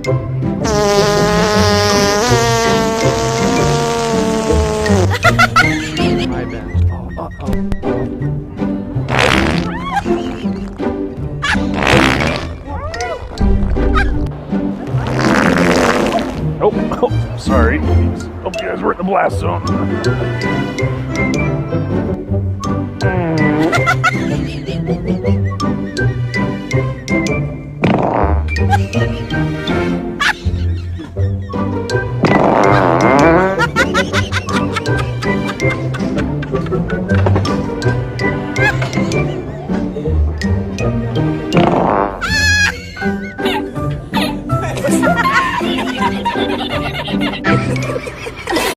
My bad. Oh, sorry. Hope you guys were in the blast zone.